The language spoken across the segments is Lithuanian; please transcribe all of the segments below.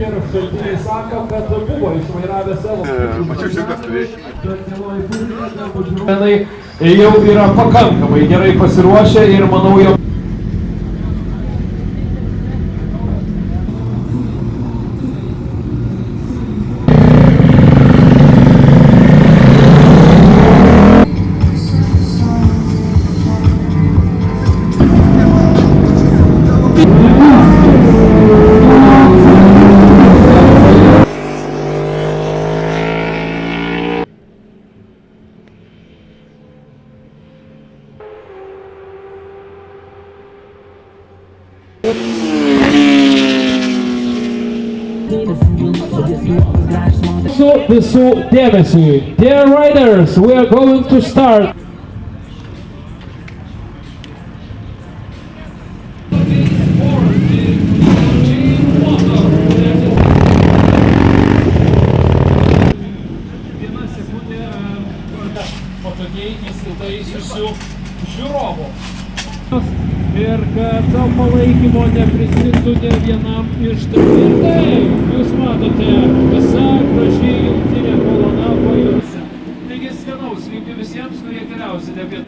Ir šaltiniai sako, kad buvo išvairavę savo. Mačiau šitą turėjai. Jau yra pakankamai gerai pasiruošę ir manau jau. Visų dėmesiui. Dear riders, we are going to start. Viena sekundė patogiai įsitaisiusių žiūrovų. Ir kad to palaikymo nepristigtų ne vienam iš trijų. Ir taip, jūs matote, visa graži jungtinė kolona pajuose. Taigi skanaus linkiu visiems, kurie keliausite apie...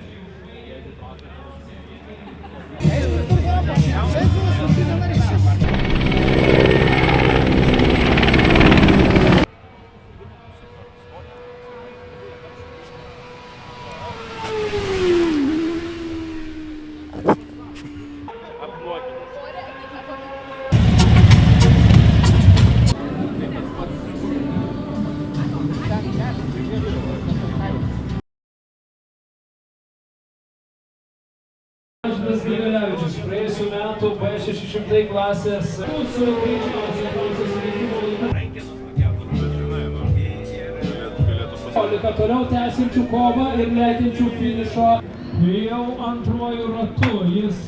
Mažvydas Grigalevičius, praėjusių metų B600 klasės mūsų greičiausiai susirinkimo laiką. Toliau tęsiančių kovą ir lekiančių finišo jau antruoju ratu. Jis...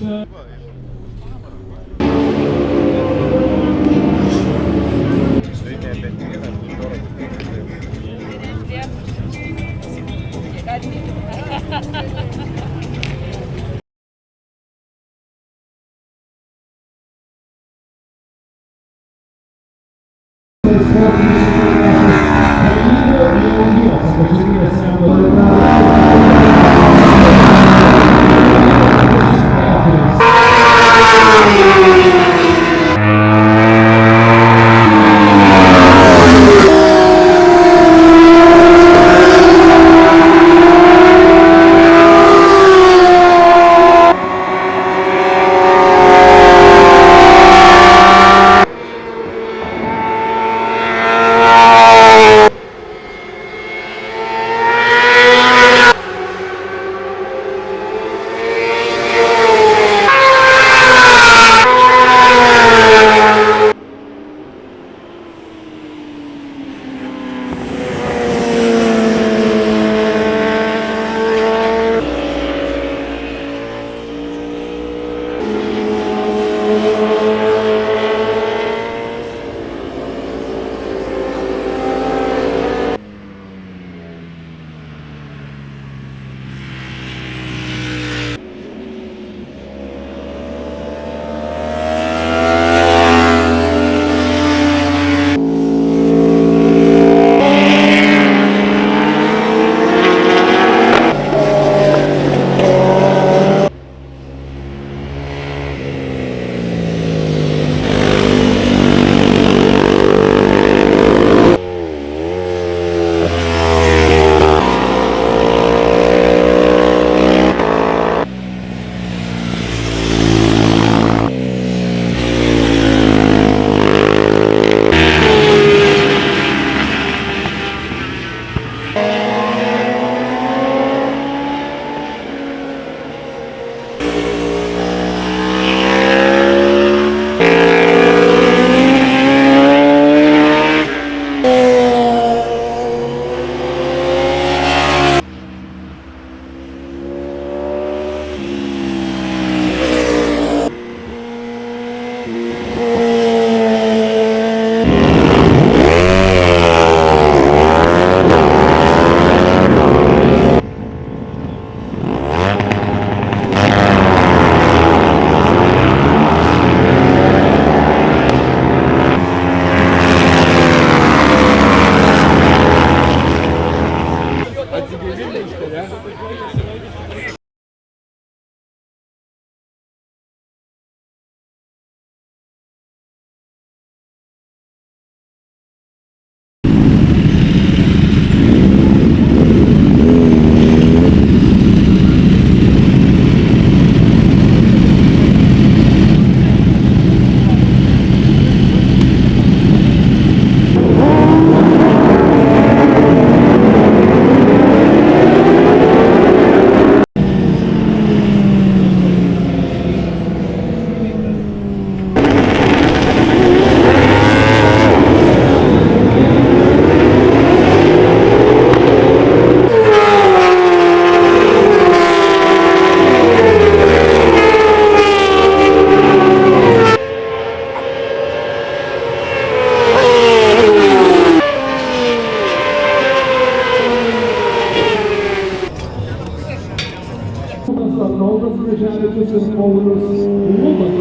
Lubas.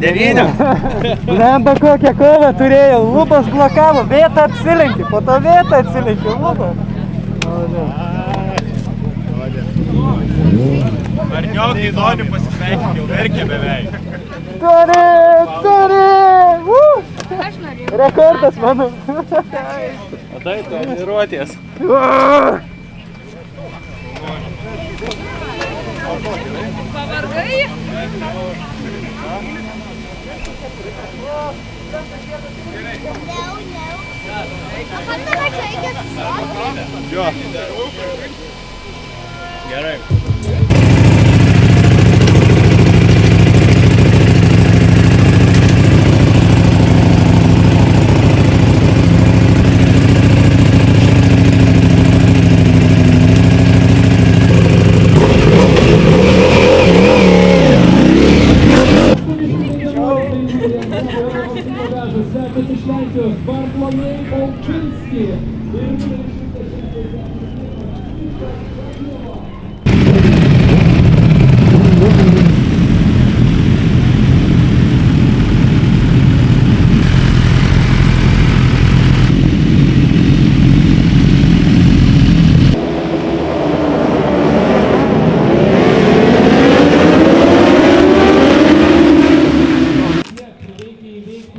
Devynios. Lemba kokią kovą turėjau, lubas blokavo, vietą apsilenkė, po to vietą atsilenkė, lubas. Varniokai nori pasisveikinti, jau verkia beveik. Turi! Rekordas mano. Matai, treniruotės. Pavargai? Jo. Gerai. Sekasi iš Lenkijos Bartlomiej Olčinski.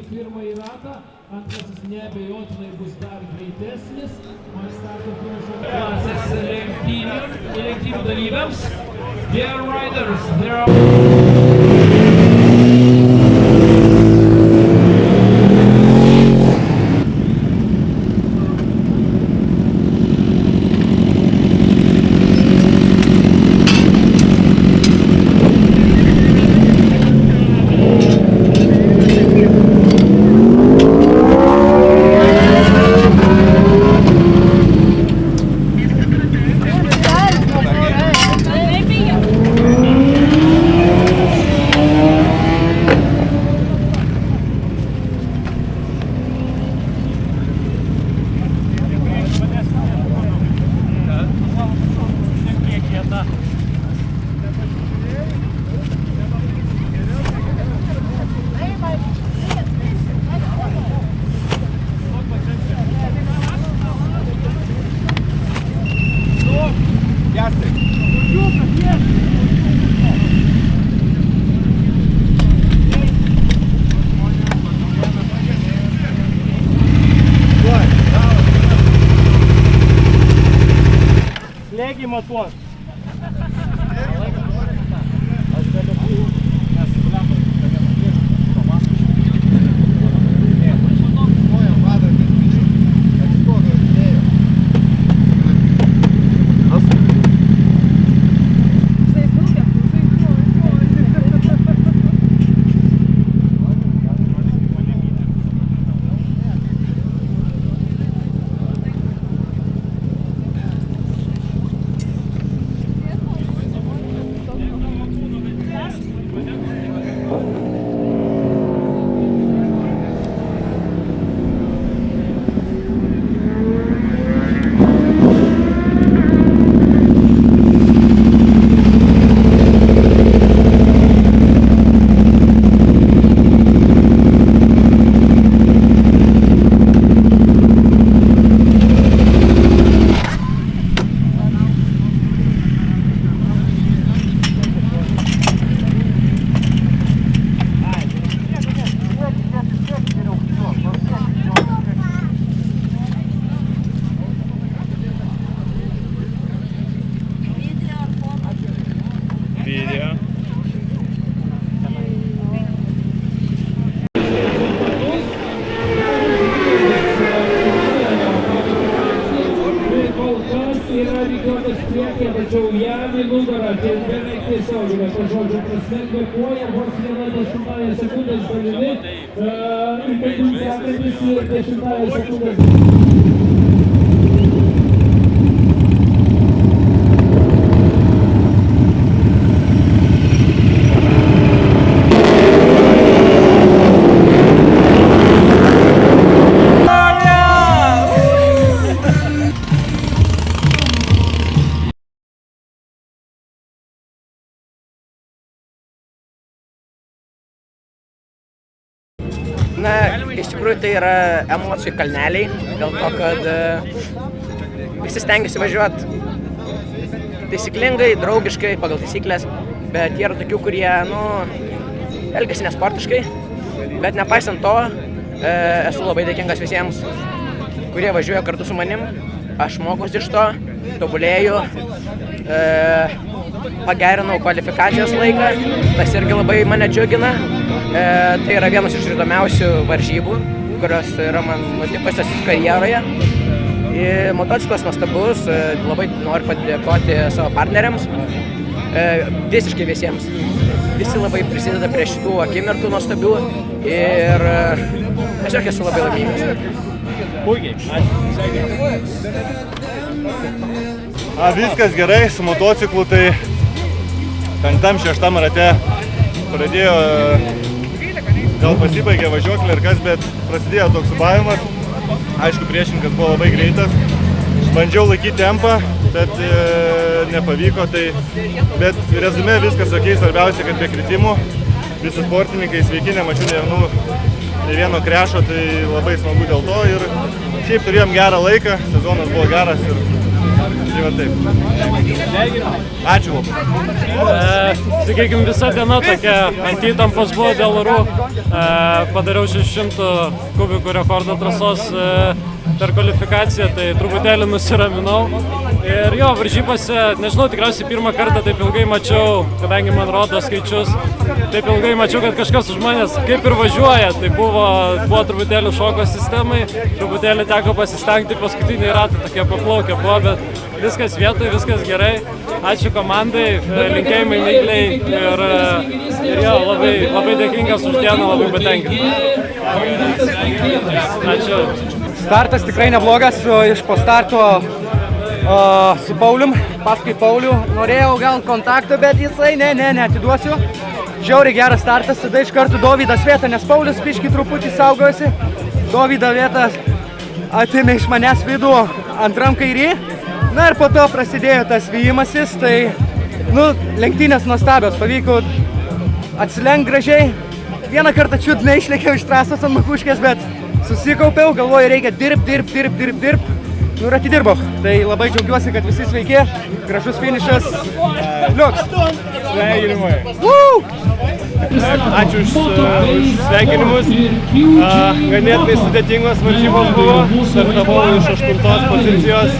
Pirmąjį ratą, antrasis neabejotinai bus dar greitesnis. Starto finišo klasės lenktynių dalyviams. Dear riders, there are... Slėgį matuos. Tačiau jam į nugarą, tai beveik tiesioginė to žodžio prasme, kvėpuoja vos 1/10 sekundės dalimi, įpėdžių sekantis 10 sekundės. Na, iš tikrųjų tai yra emocijų kalneliai, dėl to, kad visi stengiasi važiuoti taisyklingai, draugiškai, pagal taisyklės, bet yra tokių, kurie, elgiasi nesportiškai, bet nepaisant to, esu labai dėkingas visiems, kurie važiuoja kartu su manim, aš mokusi iš to, tobulėju, pagerinau kvalifikacijos laiką, tas irgi labai mane džiugina. Tai yra vienas iš įdomiausių varžybų, kurios yra man nutikusios karjeroje. Motociklas nuostabus, labai noriu padėkoti savo partneriams, visiškai visiems. Visi labai prisideda prie šitų akimirkų nuostabių ir tiesiog esu labai laimingas. Puikiai, Viskas gerai, su motociklu tai 5-6 rate pradėjo, gal pasibaigė važiuoklė ir kas, bet prasidėjo toks subavimas. Aišku, priešininkas buvo labai greitas. Bandžiau laikyti tempą, bet nepavyko. Bet rezume viskas ok, svarbiausia, kad be kritimų. Visi sportininkai sveiki, nemačiau nei vieno krešo, tai labai smagu dėl to. Ir šiaip turėjom gerą laiką, sezonas buvo geras ir tai va taip. Ačiū labai. Sakykime, visa diena tokia ant įtampos buvo dėl orų. Padariau 600 kubikų rekordą trasos per kvalifikaciją, tai truputėlį nusiraminau. Ir jo, varžybose, nežinau, tikriausiai pirmą kartą taip ilgai mačiau, kadangi man rodo skaičius, taip ilgai mačiau, kad kažkas už manęs kaip ir važiuoja. Tai buvo truputėlį šoko sistemai, truputėlį teko pasistengti, paskutiniai ratai tokie paplaukę buvo, bet viskas vietoj, viskas gerai. Ačiū komandai, linkėjimai Migliai ir jo, labai dėkingas už dieną, labai patenkintas. Ačiū. Startas tikrai neblogas, iš po starto su Paulium, paskui Paulių. Norėjau gal kontaktą, bet jisai neatiduosiu. Žiauriai geras startas, tada iš karto Dovydas vietą, nes Paulius biškį truputį saugosi. Dovydo vietą atėmė iš manęs vidų antram kairį. Na ir po to prasidėjo tas vijimasis, tai lenktynės nuostabios, pavyko atsilenkt gražiai. Vieną kartą čiut neišlėkiau iš trasos ant makuškės, bet susikaupiau, galvoju, reikia dirbt. Ir atidirbau. Tai labai džiaugiuosi, kad visi sveiki, gražus finišas. Liuks. Sveikinimai. Ačiū už sveikinimus. Ganėtinai sudėtingos varžybos buvo. Startavau iš 8 pozicijos.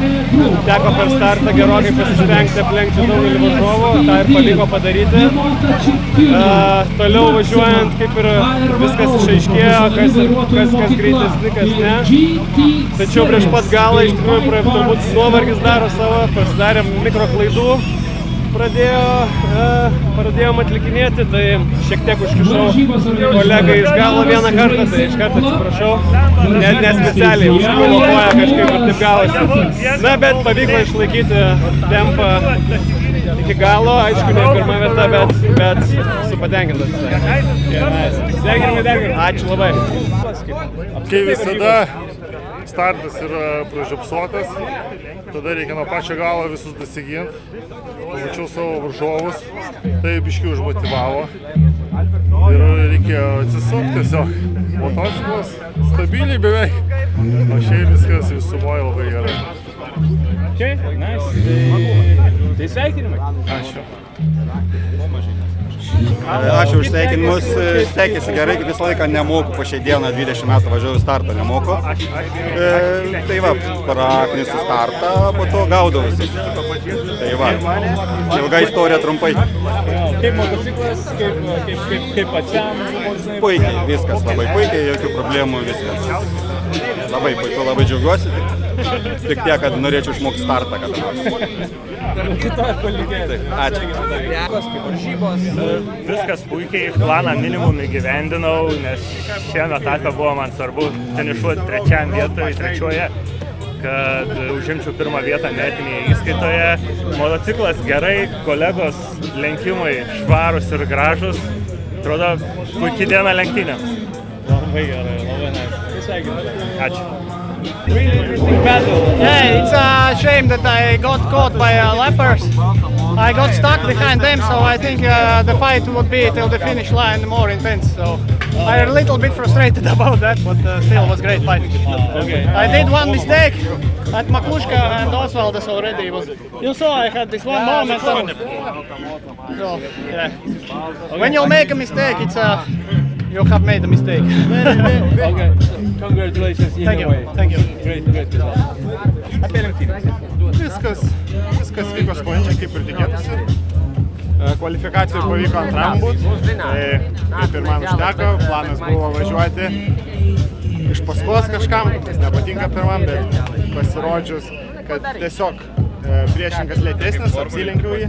Teko per startą gerokai pasistengti aplenkti daugelį varžovų. Ta ir pavyko padaryti. Toliau važiuojant, kaip ir viskas išaiškėjo, kas greitesni, kas ne. Tačiau prieš pat galą iš tikrųjų turbūt nuovargis daro savo. Pasidarėm mikroklaidų. Pradėjom atlikinėti, tai šiek tiek užkišau kolegai iš galo vieną kartą, tai iš karto atsiprašau, nespecialiai užkilau koją kažkaip ir taip gavosi. Na, bet pavyko išlaikyti tempą iki galo, aišku, ne pirma vieta, bet su patenkintas. Sveikinimai dar kartą. Ačiū labai. Kai visada startas yra pražiopsuotas, tada reikia nuo pačio galo visus dasiginti. Pamačiau savo varžovus, tai biškiai užmotyvavo ir reikėjo atsisukti tiesiog. Motociklas stabiliai beveik, o šiaip viskas visumoje labai gerai. Tai sveikinimai. Ačiū. Ačiū už sveikinimus, sekėsi gerai, visą laiką nemoku, po šiai dieną 20 metų važiuoju startą, nemoku. Tai va, praknisų startą, po to gaudau visus. Tai va, ilga istorija trumpai. Kaip motociklas, kaip pačiam? Puikiai, viskas labai puikiai, jokių problemų, viskas. Labai puiku, labai džiaugiuosi, tik tiek, kad norėčiau išmokti startą kada nors. Ačiū. Viskas puikiai, planą minimum įgyvendinau, nes šiame etape buvo man svarbu finišuoti trečioje, kad užimčiau pirmą vietą metinėje įskaitoje. Motociklas gerai, kolegos lenkimai švarūs ir gražus. Atrodo, puikiai diena lenktynėms. Labai gerai, labai nice. Sveikinimai. Ačiū. Really interesting battle. Yeah, it's a shame that I got caught by lappers. I got stuck behind them, so I think the fight would be till the finish line more intense. So I'm a little bit frustrated about that, but still was great fight. Okay. I did one mistake at Makushka and Osvaldas already. You saw I had this one moment. So yeah. When you make a mistake, it's you have made a mistake. Okay. Congratulations in Thank a you. way. Thank you. Great result. Viskas vyko sklandžiai, kaip ir tikėtųsi. Kvalifikacijų pavyko antram būt. Kaip ir man užteko, planas buvo važiuoti iš paskos kažkam, kas nepatinka pirmam, bet pasirodžius, kad tiesiog priešininkas lėtesnis, apsilenkiau jį.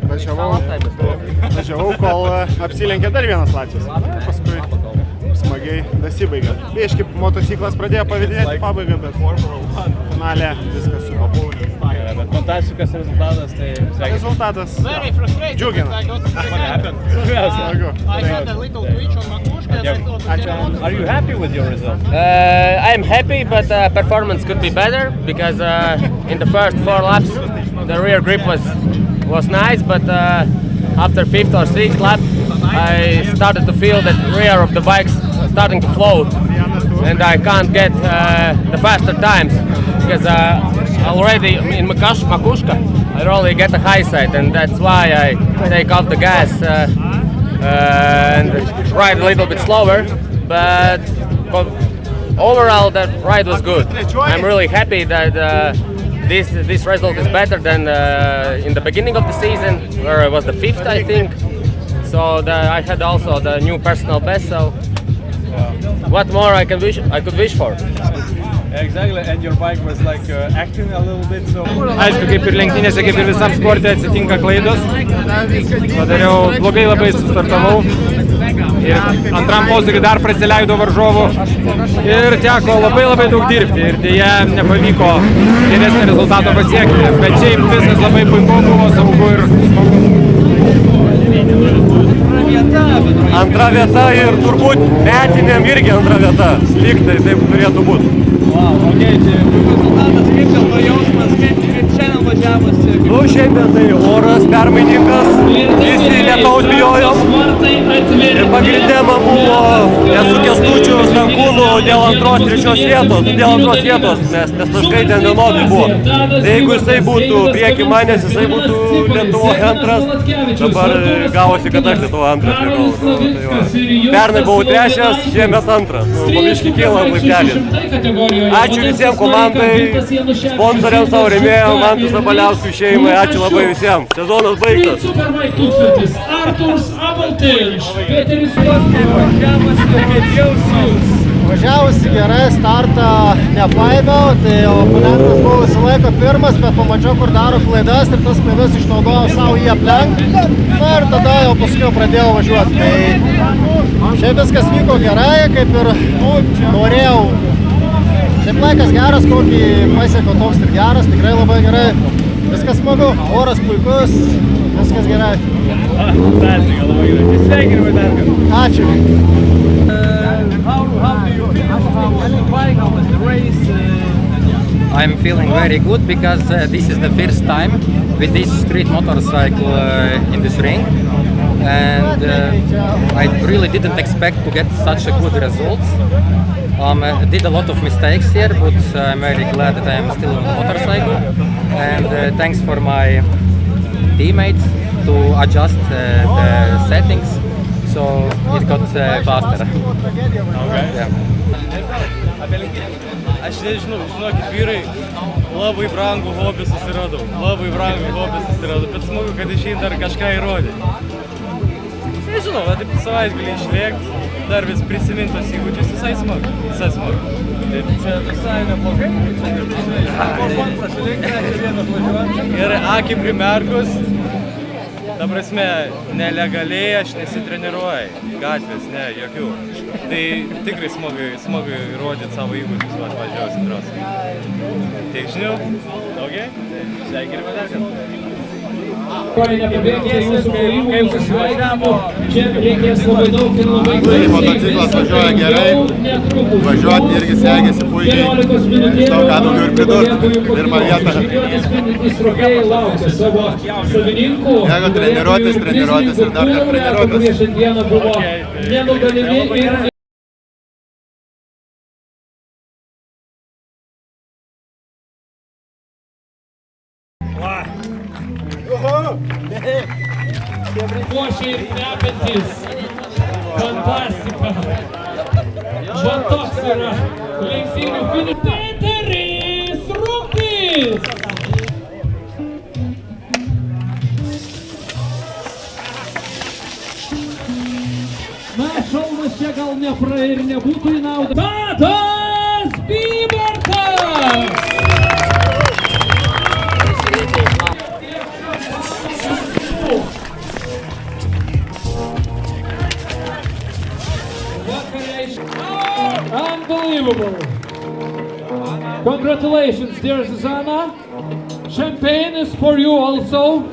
Važiavau, kol apsilenkė dar vienas latvis. Paskui smagiai dasibaigė. Biškai motociklas pradėjo pavydinėti pabaigą, bet finale viskas sukopo. Bet fantastiškas rezultatas, tai Rezultatas džiugina. I had a little twitch on Makushka. Are you happy with your result? I'm happy, but performance could be better because in the first 4 laps the rear grip was nice, but after 5th or 6th lap I started to feel that rear of the bike's starting to float, and I can't get the faster times because already in Makushka I only get a high side, and that's why I take off the gas and ride a little bit slower. But overall, the ride was good. I'm really happy that this result is better than in the beginning of the season, where it was the 5th, I think. So I had also the new personal best. So what more I could wish for? Exactly, and your bike was like acting a little bit, so... Aišku, kaip ir lenktynėse, kaip ir visam sporte atsitinka klaidos. Padariau blogai, labai sustartavau. Ir antram posūkiui dar prasileido varžovų. Ir teko labai daug dirbti. Ir dėja nepavyko geresnio rezultato pasiekti. Bet šiaip viskas labai puiku buvo, saugu ir smagu. Antra vieta ir turbūt metiniam irgi antra vieta. Lyg tai taip turėtų būti. Nu, šiandien tai oras permainingas, visi lietaus bijojom. Ir pagrindė man buvo esu Kęstučiu Stankūnu dėl antros, trečios vietos, nes taškai ten vienodai buvo. Tai jeigu jisai būtų prieki manęs, jisai būtų Lietuvoje antras, dabar gavosi, kad aš Lietuvoje antras likau. Pernai buvau trečias, šiemet antras. Po biškį kyla laiptelis. Ačiū visiems komandai, sponsoriams, savo rėmėjams, Mantu Sabaliauskui šeimai, ačiū labai visiems. Sezonas baigtas. Važiavusi gerai, startą nepaėmiau, tai oponentas buvo visą laiką pirmas, bet pamačiau, kur daro klaidas ir tas klaidas išnaudojau savo jį aplenkti. Na ir tada jau paskui pradėjau važiuoti. Tai šiaip viskas vyko gerai, kaip ir norėjau. Šiaip laikas geras, kokį pasiekiau, toks ir geras, tikrai labai gerai. Viskas smagu, oras puikus, viskas gerai. Fantastika, labai gerai. Sveikinimai dar kartą. Ačiū. How do you feel? How was the bike? How was the race? I'm feeling very good because this is the first time with this street motorcycle in this ring, and I really didn't expect to get such a good results. I did a lot of mistakes here, but I'm very glad that I am still on the motorcycle, and thanks for my teammates to adjust the settings, so it got faster. Okay. Yeah. Aš nežinau, žinokit, vyrai, labai brangų hobį susiradau, bet smagu, kad išeina dar kažką įrodyti. Nežinau, taip savaitgalį išlėkti, dar vis prisiminti tos įgūdžius, visai smagu. Tai čia visai neblogai, Ir akį primerkus, ta prasme, nelegaliai aš nesitreniruoju, gatvės, ne, jokių. Tai tikrai smagu įrodyti savo įgūdžius, važiuosi trasą. Tiek žinių. Okay. Sveikinimai dar kartą. nepabėgite jūsų klojimų, jūsų sveikinimų. Čia reikės labai daug ir labai Motociklas važiuoja gerai, važiuoti irgi sekėsi puikiai. Žinau, ką daugiau ir pridurti. Pirmą vietą. Jeigu treniruotis ir dar treniruotis. Šiandieną buvo nenugalimi ir... Puošiai ir kvepiantys. Fantastika. Va toks yra lenktynių finišas. Peteris Rūkis. Na, šalmas čia gal ir nebūtų į naudą. Tadas Bybartas. Unbelievable! Congratulations, dear Susanna. Champagne is for you also.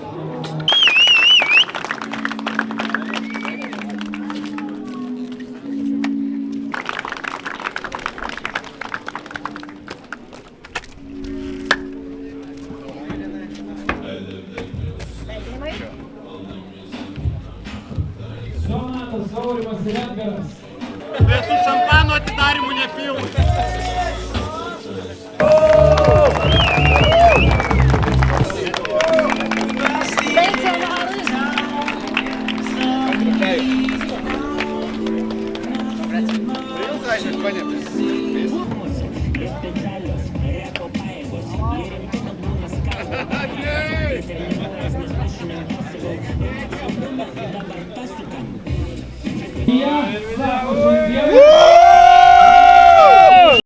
Donatas Aurimas ir Edgaras. Bet su šampano atidarimu nepilnai. Ja, sako,